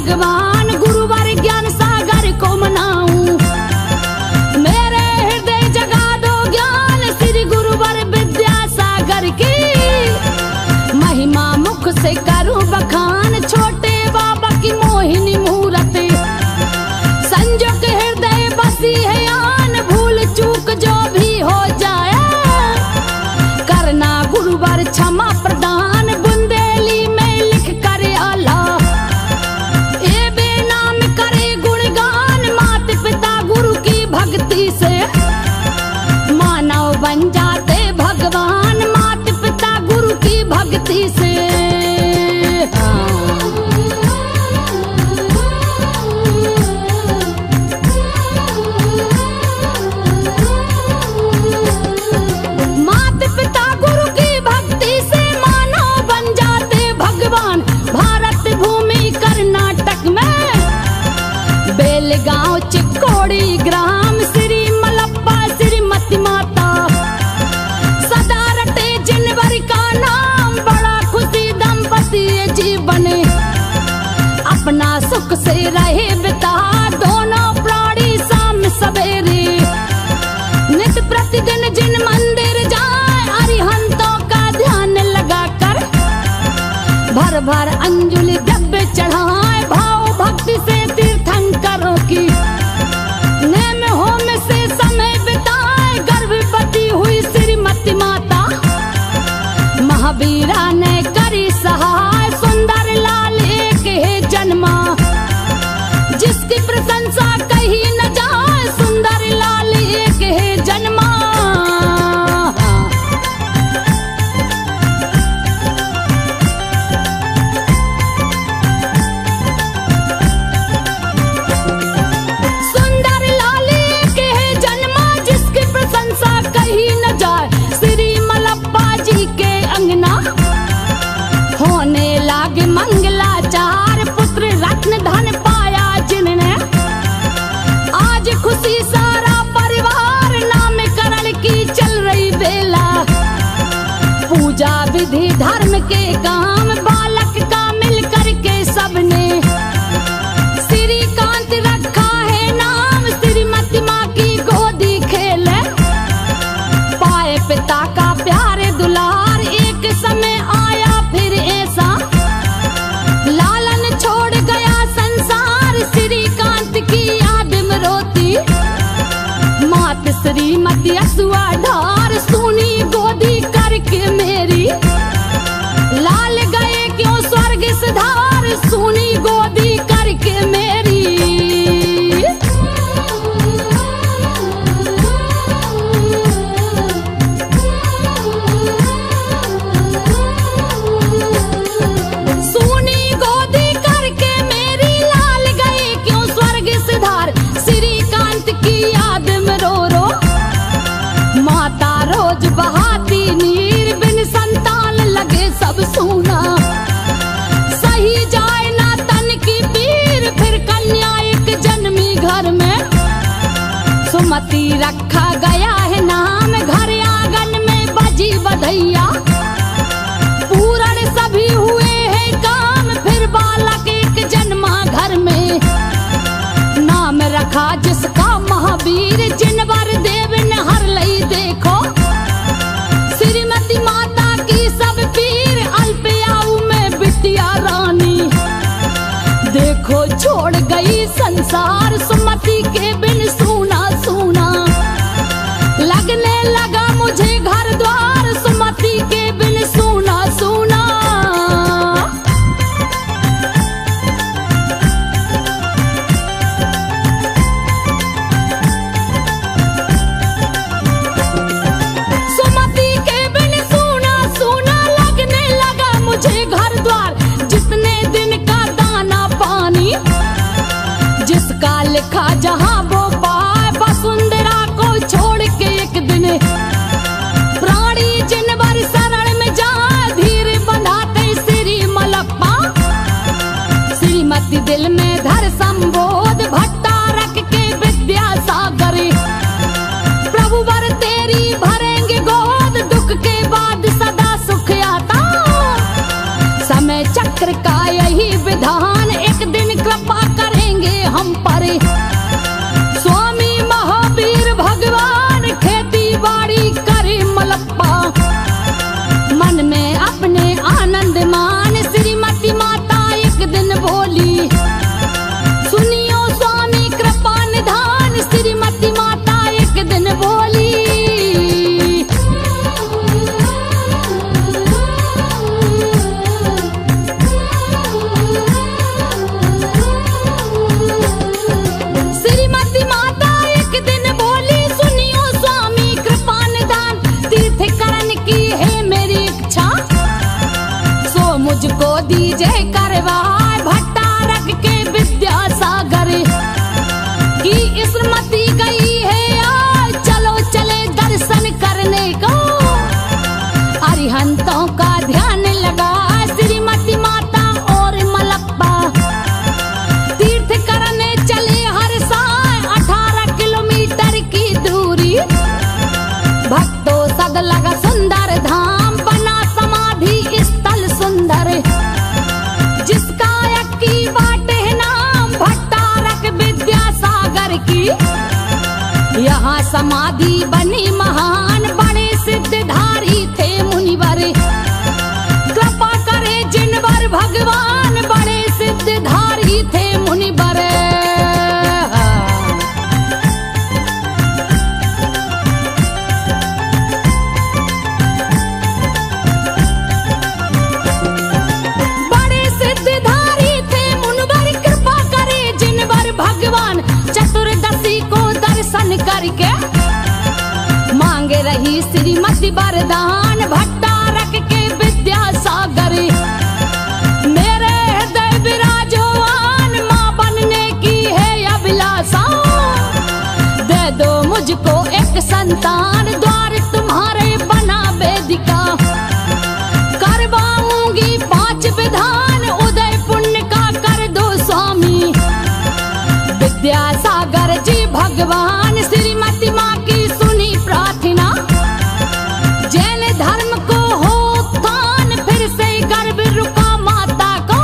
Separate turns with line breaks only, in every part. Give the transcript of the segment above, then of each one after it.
भगवान गुरुवर ज्ञान सागर को मनाऊं। मेरे हृदय जगा दो ज्ञान श्री गुरुवर विद्यासागर की। महिमा मुख से करूं बखान छोटे बाबा की मोहिनी मूरत। संजो के हृदय बसी है आन भूल चूक जो भी हो जाए। करना गुरुवर क्षमा प्रदान बुंदेली में लिख कर आला। ए बेनाम करे गुणगान माता पिता गुरु की भक्ति से। मानव बन जाते भगवान माता पिता गुरु की भक्ति से। माता पिता गुरु की भक्ति से मानव बन जाते भगवान। भारत भूमि कर्नाटक में बेलगांव चिक्कोड़ी ग्राम श्री मलप्पा श्रीमती माता। सदा रटे जिनवर का नाम बड़ा खुशी दंपति जीवन। अपना सुख से रहे बिता दोनों प्राणी शाम सवेरे। नित प्रतिदिन जिन मंदिर जाए अरिहंतों का ध्यान लगा कर। भर भर अंजुलि द्रव्य चढ़ाए भाव भक्ति से तीर्थंकरों की। नेम होम से समय बिताए गर्भवती हुई श्रीमती माता। महावीरा ने करी सहाय सुंदर लाल एक है जन्मा। जिसकी प्रशंसा कही न जाए सुंदर लाल एक है जन्मा। सुंदर लाल एक है जन्मा जिसकी प्रशंसा कही न जाए। श्री मलप्पा जी के अंगना होने लागे मंगलाचार। पुत्र रत्न धन पाया जिनने आज खुशी सारा परिवार। नामकरण की चल रही बेला। पूजा विधि धर्म के काम बालक का मिल करके सबने। श्रीकांत रखा है नाम श्रीमती माँ की गोदी खेले। पाए पिता का प्यारे दुलार एक समय आया फिर ऐसा। लालन छोड़ गया संसार श्रीकांत की याद में रोती। मात श्रीमती असुआ ढार सुनी गोदी करके मेरी। लाल गए क्यों स्वर्ग सिधार सुनी गोदी करके मेरी। सुनी गोदी करके मेरी लाल गए क्यों स्वर्ग सिधार। श्रीकांत की याद में रो रो माता रोज बहाती नीर। बिन संतान लगे सब सूना। सही जाए ना तन की पीर फिर कन्या एक जन्मी घर में। सुमति रखा गया है नाम घर आंगन में बजी बधैया। पूर्ण सभी हुए हैं काम फिर बालक एक जन्मा घर में। नाम रखा जिसका महावीर जिनवर देव ने हर लई देखो। श्रीमती माता की सब पीर अल्पयाऊ में बिटिया रानी। देखो छोड़ गई संसार सुमति के बिन सूना सूना। लगने लगा मुझे घर द्वार सुमति के बिन सूना सूना। सुमति के बिन सूना सूना लगने लगा मुझे घर द्वार। जितने दिन का दाना पानी जिसका लिखा जहां वो पाए। वसुंधरा को छोड़ के एक दिन प्राणी जिनवर शरण में जा धीर बंधाते श्री मलप्पा। श्रीमती दिल में धर संबोध भट्टा रख के विद्यासागर। प्रभु वर तेरी भरेंगे गोद दुख के बाद सदा सुख आता। समय चक्र का यही विधान एक दिन कृपा गोद लगा सुंदर धाम, बना समाधि स्थल सुंदर, जिसका यक्की बाटे नाम भट्टारक विद्यासागर की। यहाँ समाधि बनी महान, बड़े सिद्धधारी थे मुनिवर, कृपा करे जिनवर भगवान, बड़े सिद्धधारी थे मुनिवर। बड़े सिद्धधारी थे मुनिवर, कृपा करे जिनवर भगवान, चतुर्दशी को दर्शन करके मांगे रही श्रीमती वरदान, भट्टारक के विद्यासागर। मेरे हृदय विराजमान, माँ बनने की है अभिलाषा, दे दो मुझको एक संतान, द्वार तुम्हारे बना वेदिका। करवाऊंगी 5 विधान, उदय पुण्य का कर दो स्वामी। विद्यासागर जी भगवान, श्रीमती माँ की सुनी प्रार्थना, जैन धर्म को हो उत्थान, फिर से गर्भ रुका माता को।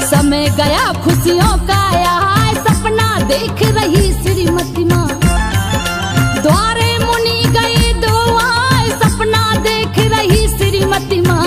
समय गया खुशियों का आया, सपना देख रही श्रीमती माँ, द्वारे मुनि गए दो आए, सपना देख रही श्रीमती माँ।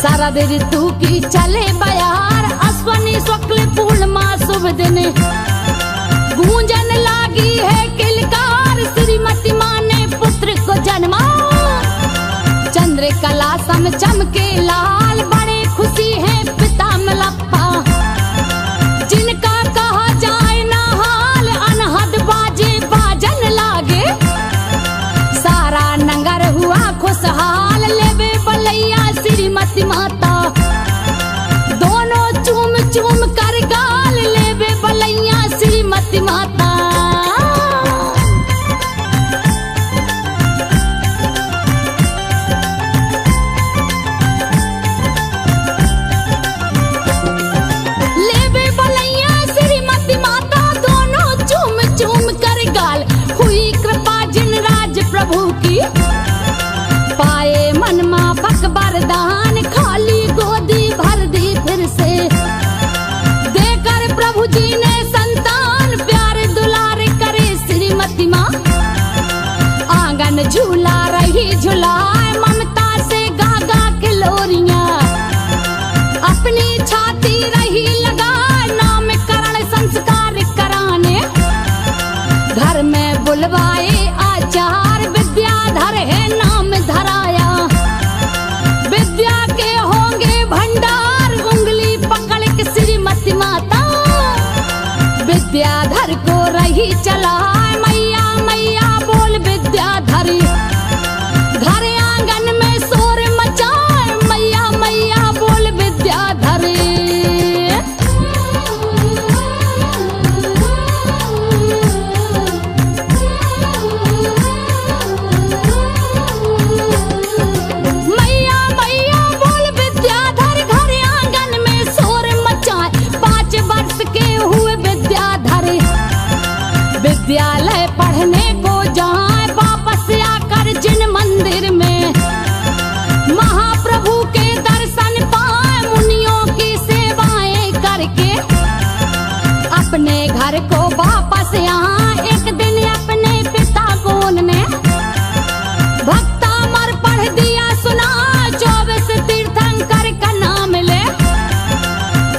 शरद ऋतु की चले बयार, अश्वनी शुक्ल पूर्णिमा शुभ दिन, गूंजन लागी है किलकार, श्रीमती माँ ने पुत्र को जन्मा। चंद्रकला सम चमके लाल, बड़े खुशी है पिता मलप्पा, जिनका कहा जाए ना हाल, अनहद बाजे बाजन लागे। सारा नंगर हुआ खुशहाल, लेवे बलैया श्रीमती माता, दोनों चूम चूम कर गाल, लेवे बलैया श्रीमती माता। लेवे बलैया श्रीमती माता, दोनों चूम चूम कर गाल, हुई कृपा जिन राज प्रभु की, पाए मन माफक वरदान, खाली गोदी भर दी फिर से, देकर प्रभु जी ने संतान, प्यार दुलार करे श्रीमती माँ। आंगन झूला रही झुलाए, ममता से गा गा के लोरियां, अपनी छाती रही लगाए, नामकरण संस्कार कराने। घर में बुलवाए आचार, विद्याधर है नाम धराया, विद्या के होंगे भंडार, उंगली पकड़ के श्रीमती माता, विद्याधर को रही चलाए, मैया मैया बोल विद्याधरी, घर आंगन में शोर मचाए, मैया मैया बोल विद्याधरी। विद्यालय पढ़ने को जाए, वापस आकर जिन मंदिर में, महाप्रभु के दर्शन पाए, मुनियों की सेवाएं करके, अपने घर को वापस आए। एक दिन अपने पिता को उन्होंने भक्तामर पढ़ दिया सुना, 24 तीर्थंकर का नाम ले,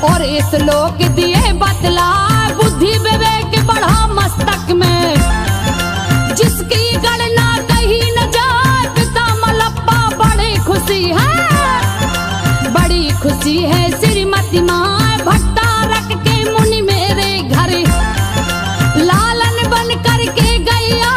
और इस लोक दिए बतला, बुद्धि विवेक बढ़ा मस्तक में, जिसकी गणना कहीं न जाए, पिता मलप्पा बड़ी खुशी है, बड़ी खुशी है श्रीमती माँ। भट्टारक के मुनि मेरे घर, लालन बन करके गया,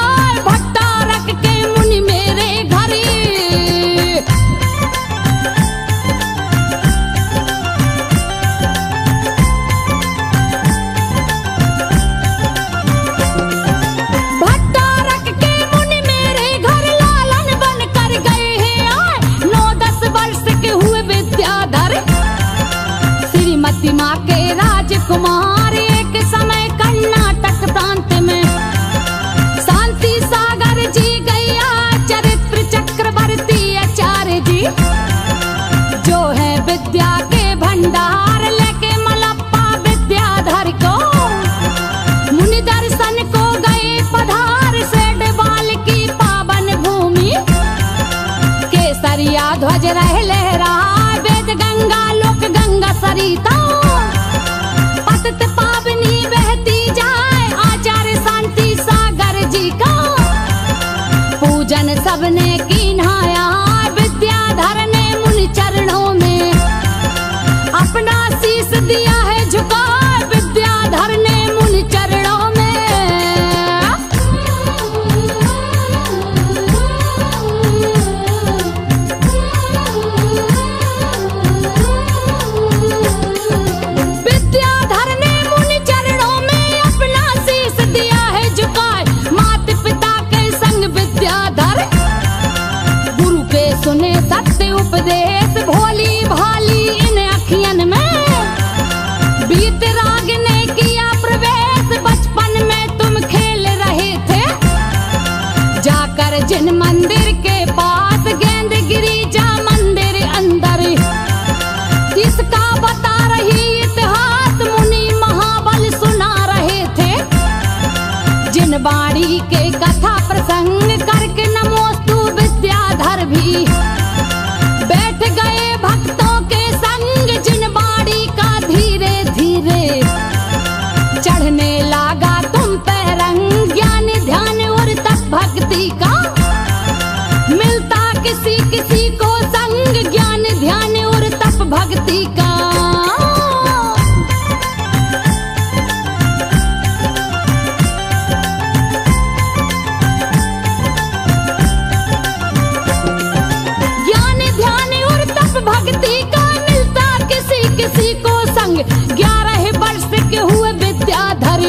आज रह लहरा वेद गंगा लोक गंगा सरिता, पतित पावनी बहती जाए आचार्य शांति सागर जी का। पूजन सबने कीन्हाया विद्याधर ने मुनि चरणों में, अपना शीश दिया है झुका विद्याधर ने मुनि चरणों में। विद्याधर ने मुनि चरणों में अपना शीश दिया है झुकाए, माता पिता के संग विद्याधर गुरु के सुने सत्य उपदेश, भोली भाली इन अखियन में। वीतराग ने किया प्रवेश, बचपन में तुम खेल रहे थे जाकर जिन मंदिर के पास, गेंद गिरिजा मंदिर अंदर। इसका बता रही इतिहास मुनि महाबल सुना रहे थे, जिन बाणी के कथा प्रसंग करके नमोस्तु विद्याधर भी बैठ गए भक्तों के संग, जिन बाड़ी का धीरे धीरे चढ़ने लगा तुम पे रंग। ज्ञान ध्यान और तप भक्ति का मिलता किसी किसी को संग, ज्ञान ध्यान और तप भक्ति का। भक्ति का मिलता किसी किसी को संग। 11 वर्ष के हुए विद्याधर,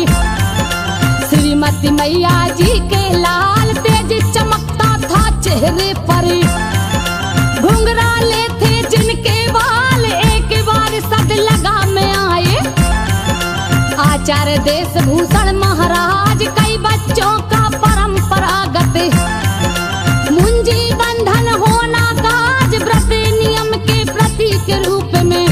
श्रीमती मैया जी के लाल तेज चमकता था चेहरे पर। घुंघराले थे जिनके बाल एक बार सद लगा में आए, आचार्य देश भूषण महाराज कई बच्चों का परंपरागत। मुंजी बंधन होना काज व्रत नियम के प्रतीक रूप में,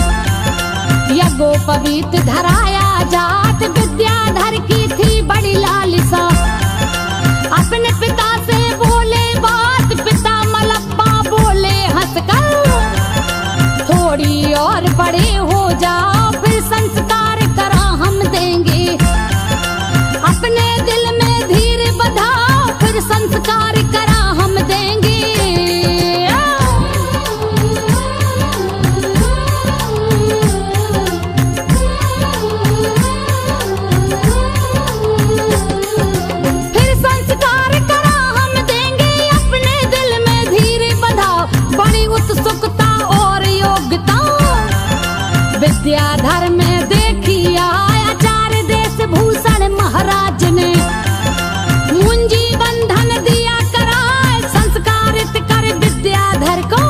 यज्ञोपवीत धराया जात विद्याधर की थी बड़ी लालिसा। अपने पिता से बोले बात, पिता मलप्पा बोले हंसकर, थोड़ी और बड़े हो जाओ फिर संस्कार करा हम देंगे। अपने दिल में धीर बधाओ फिर संस्कार करा हम देंगे। फिर संस्कार करा हम देंगे, अपने दिल में धीर बधाओ, बड़ी उत्सुकता और योग्यता विद्याधर में देखी आचार्य देश भूषण महाराज ने। मुंजी बंधन दिया कराए, संस्कारित कर विद्याधर को,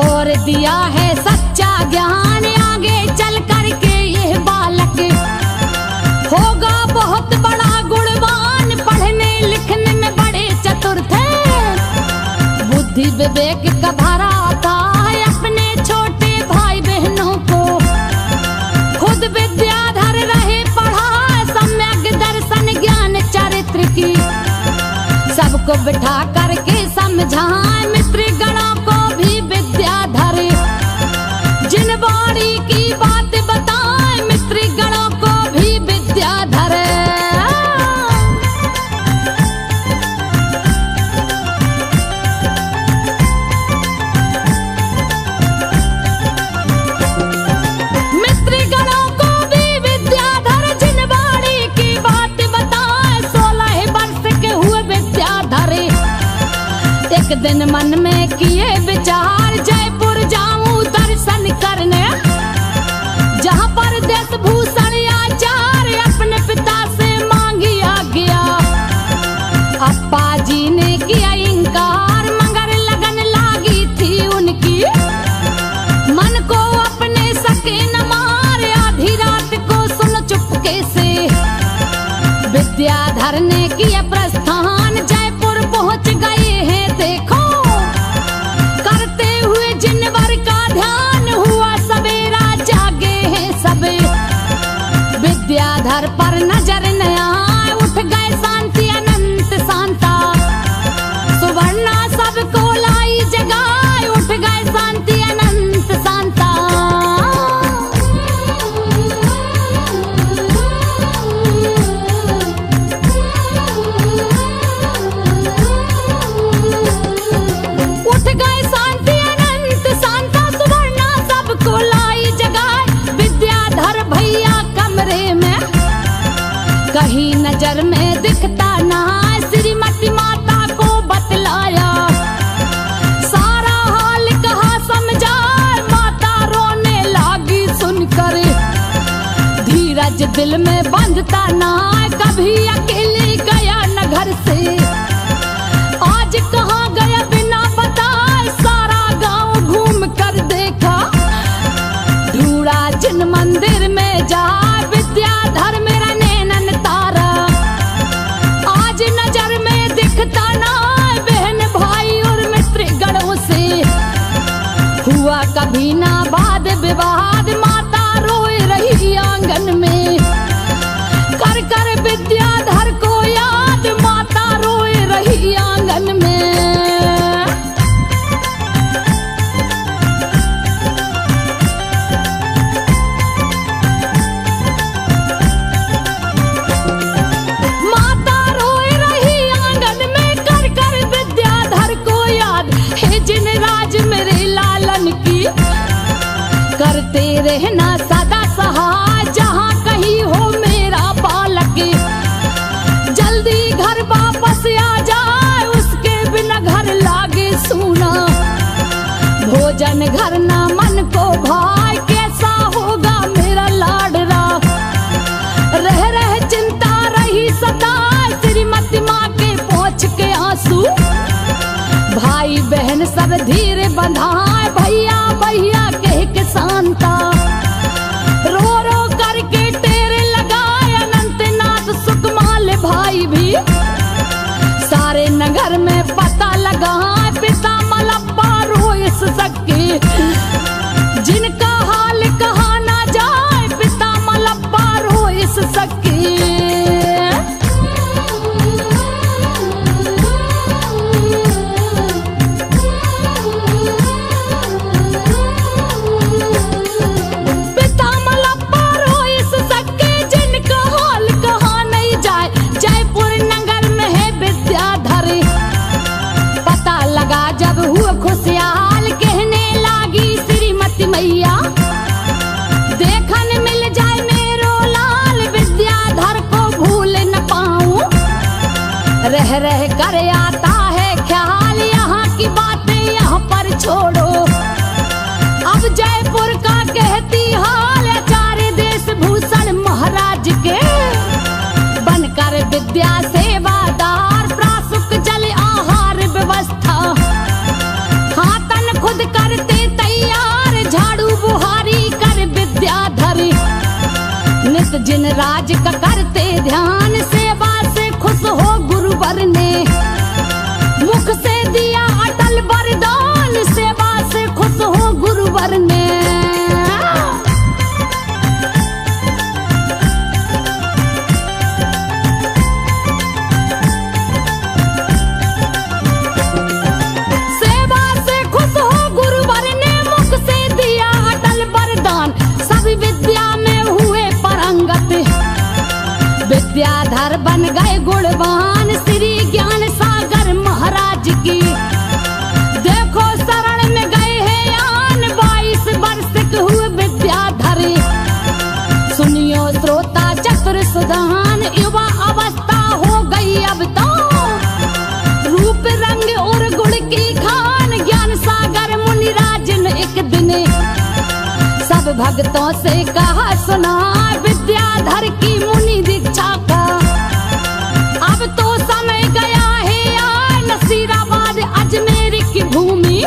और दिया है सच्चा ज्ञान आगे चल करके यह बालक होगा बहुत बड़ा गुणवान। पढ़ने लिखने में बड़े चतुर थे, बुद्धि विवेक का भरा था है अपने छोटे भाई बहनों को। खुद विद्याधर रहे पढ़ा सम्यक दर्शन ज्ञान चरित्र की, सबको बिठा करके समझाए मित्र गणों को भी विद्याधर। जिन बाणी की बात बताए मित्र गणों को भी विद्याधर। मित्र गणों को भी विद्याधर, जिन बाणी की बात बताए। 16 वर्ष के हुए विद्याधर, एक दिन मन में किए विचार, जयपुर जाऊं दर्शन करने, जहां पर देश भूषण आचार्य अपने पिता से मांगी आज्ञा। अप्पा जी ने किया इंकार, मगर लगन लागी थी उनकी, मन को अपने सके न मारे। आधी रात को सुन चुपके से विद्याधर ने किया प्रस्थान, जयपुर पहुंच गए हैं देखो, करते हुए जिनवर का ध्यान। हुआ सवेरा जागे हैं सब, विद्याधर पर नजर न आए, उठ गए शांति अनंत शांता। सुवर्णा सबको लाई जगाए, उठ नजर में दिखता ना, श्रीमती माता को बतलाया, सारा हाल कहा समझाए, माता रोने लागी सुनकर, धीरज दिल में बंधता ना, कभी अकेले गया न घर से, आज कहाँ गया बिना बताए, सारा गांव घूम कर देखा, ढूंढा जिन मंदिर में जाए, विद्याधर मेरा नैनन तारा, आज नजर में दिखता ना, बहन भाई और मित्र गणों से, हुआ कभी ना वाद विवाद, माता रोए रही आंगन में, कर कर विद्याधर को याद, माता रोए रही आंगन में। माता रोए रही आंगन में, कर कर विद्याधर को याद, हे जिन राज मेरे लालन की, करते रहना सदा सहाय, जहाँ कहीं हो मेरा बालक, जल्दी घर वापस आ जाए, उसके बिना घर लागे सूना, भोजन घर ना मन को भाई, कैसा होगा मेरा लाडला, रह रह चिंता रही सताए, श्रीमती माँ के पोंछ के आंसू, भाई बहन सब धीरे बंधाए, भैया भैया कह के शांता, रो रो करके टेरे लगाए, अनंतनाथ सुकमाल भाई भी, सारे नगर में पता लगा, पिता मलप्पा रोए सके, जिनका हाल कहा ना जाए, पिता मलप्पा रोए सके। जब हुआ खुशहाल, कहने लागी श्रीमती मैया, देखन मिल जाए मेरो लाल, विद्याधर को भूल न पाऊं, रह रह कर आता है ख्याल, यहाँ की बातें यहाँ पर छोड़ो, अब जयपुर का कहती हाल, आचार्य देश भूषण महाराज के, बनकर विद्या सेवादार, प्रासुक जल आहार व्यवस्था, हाथन खुद करते तैयार, झाड़ू बुहारी कर विद्याधर, नित जिन राज का करते ध्यान, सेवा से खुश हो गुरुवर ने, मुख से दिया अटल वरदान, सेवा से खुश हो गुरुवर ने। विद्याधर बन गए गुणवान, श्री ज्ञान सागर महाराज की, देखो शरण में गए हैं आन, 22 वर्ष के हुए विद्याधर, सुनियो श्रोता चतुर सुदान, युवा अवस्था हो गई अब तो, रूप रंग और गुण की खान, ज्ञान सागर मुनिराज ने एक दिन, सब भक्तों से कहा सुना, विद्याधर की मुनि दीक्षा का, अब तो समय गया है, नसीराबाद अजमेर की भूमि,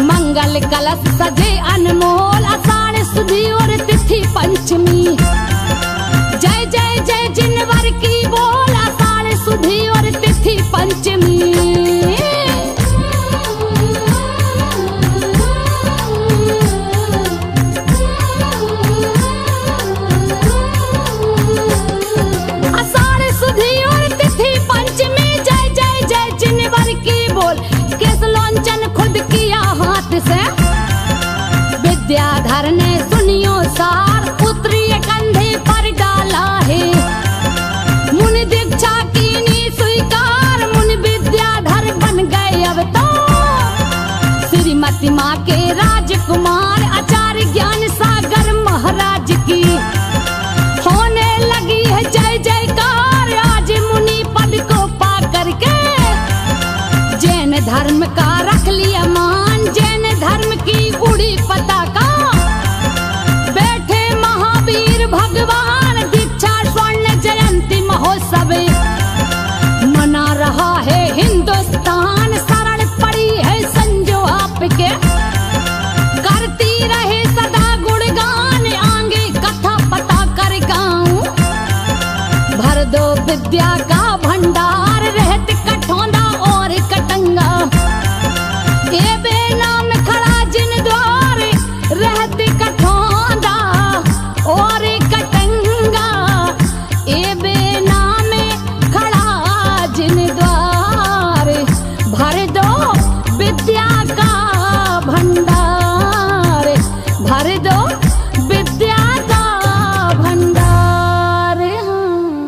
मंगल कलश सजे अनमोल, आषाढ़ सुधी और तिथि पंचमी, जय जय जय जिनवर की बोल, आषाढ़ सुधी और तिथि पंचमी। विद्याधर ने सुनियो सार, उतरी धर्म का रख लिया मान, जैन धर्म की उड़ी पताका, बैठे महावीर भगवान, दीक्षा स्वर्ण जयंती महोत्सव मना रहा है हिंदुस्तान। शरण पड़ी है संजो आपके, करती रहे सदा गुणगान, आगे कथा पता कर गाऊं, भर दो विद्या का